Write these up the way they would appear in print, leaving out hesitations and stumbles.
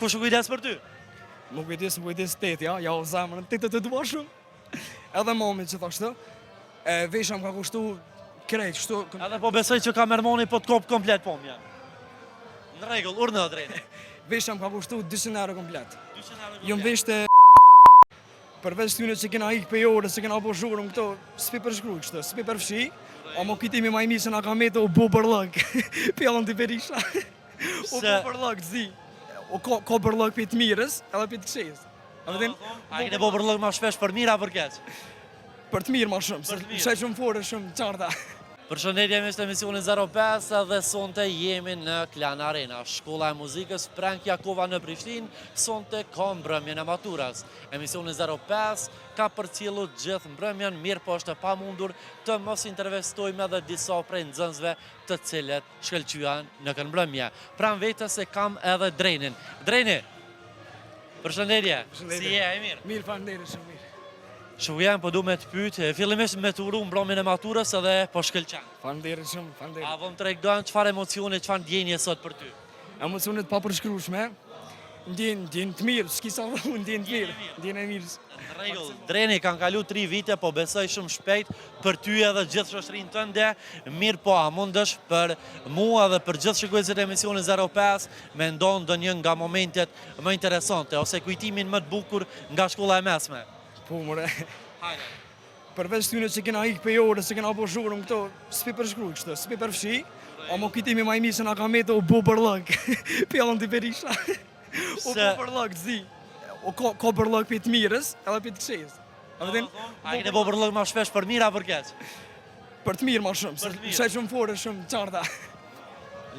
Kush u kujdes për ty? Më kujdes teti, ja o zemrën, tete të dua shumë. Edhe mami që thashtë, vesha më ka kushtu krejt, kështu... Edhe po besoj që ka mërmoni po të kopë komplet po mja. Në regull, urnë dhe drejnë. Vesha më ka kushtu 200 euro komplet. 200 euro komplet. Jëm veshte... Përveç tyne që kena ik për jore, se kena po zhurëm këto, s'pi përshkruj kështë, s'pi përfshi, a më kitimi ma i mi që nga ka metë o bo bërlëk, pjallën të Berisha. O bo bërlëk, zi. O ka bërlëk për të mirës, edhe për të këshes. A kene bo bërlëk ma shpesh për mira për keq? Për të mirë ma shumë, se shaj shumë fore, shumë qarta. Përshëndetje, jemi në emisionin 05 dhe sonte jemi në Klan Arena. Shkolla e muzikës Frank Jakova në Prishtinë, sonte ka mbrëmjen e maturas. Emisionin 05 ka përcjellu gjithë mbrëmjen, mirë po është e pamundur të mos intervistojmë edhe disa prej nxënësve të cilët shkëlqyen në këtë mbrëmje. Pranë vetes se kam edhe Drenin. Dreni, përshëndetje. Si je, e mirë? Mirë, faleminderit shumë mirë. Shuvjen, po du me të pytë, fillimisht me të uru mbrëmjen e maturës edhe po shkëlqen. Faleminderit shumë, faleminderit. A vëm të regdojnë qëfar emocione, qëfar ndjenje sot për ty? Emocionet pa përshkrushme, ndjen të mirë, s'ki sa vë, ndjen të mirë, ndjen e mirë. Në regull, Dreni kanë kalu 3 vite, po besoj shumë shpejt për ty edhe gjithë shoqërinë tënde, mirë po a mundësh për mua dhe për gjithë shikuesit e emisionin 05 me ndonë do një nga momentet më interesante, ose kujtimin më të bukur nga shkolla e mesme. Po, more. Hajde. Përveç tyne që kena ik për jore, se kena po zhurëm këto, s'pi përshkruj kështë, s'pi përfshi, a më kitimi ma i mi që nga ka metë o bo bërlëk, pjallën të Berisha. O bo bërlëk, zi. O ka bërlëk për të mirës, edhe për të këshes. A kene bo bërlëk ma shpesh për mira për keq? Për të mirë ma shumë, se shaj shumë fore, shumë qarta.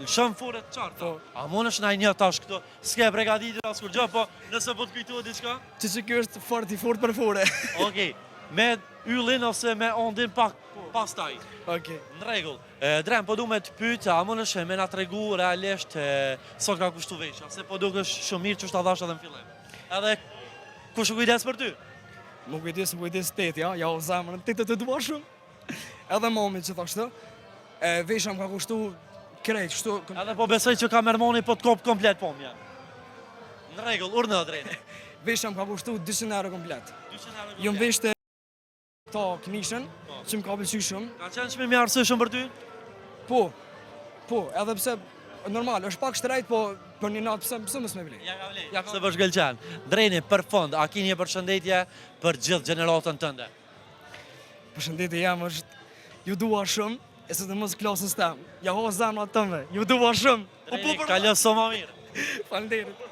Shumë fore të qarta? A mund është naj një tash këto, s'ke pregaditur as kur gjë, po nëse po të kujtuat diçka? Që kjo është fort për fore. Okej, me yllin ose me ondin pak pas taj. Okej. Në regull. Dren, po du me të pytë, a mund është me nga të regu realisht sot ka kushtu vesha, se po du kështë shumë mirë që është adhash edhe në fillim. Edhe, kush u kujdes për ty? Më kujdes teti, ja o zemrën, tete të dua shumë. Edhe mami që thashtë, vesha më ka kushtu krejt, kështu... Edhe po besoj që ka mërmoni po të kopë komplet po mja. Në regull, urnë dhe drejnë. Vesha më ka kushtu 200 euro komplet. 200 euro komplet. Jëm veshte këta këmishën, që më ka pëlqy shumë. Ka qenë që me arsye shumë për ty? Po, edhe pse, normal, është pak shtrejt, po për një natë pse mësë me vlej. Ja ka vlej, se për shkëlqen. Drejni, për fond, a ki një përshëndetje për gjithë gjeneratën tënde? Përshëndetje jam është, ju dua shumë, e së të mësë klasës tem. Ja ho zemrat tëmve, ju dua shumë. Drejni, ka lësë so ma mirë. Faleminderit.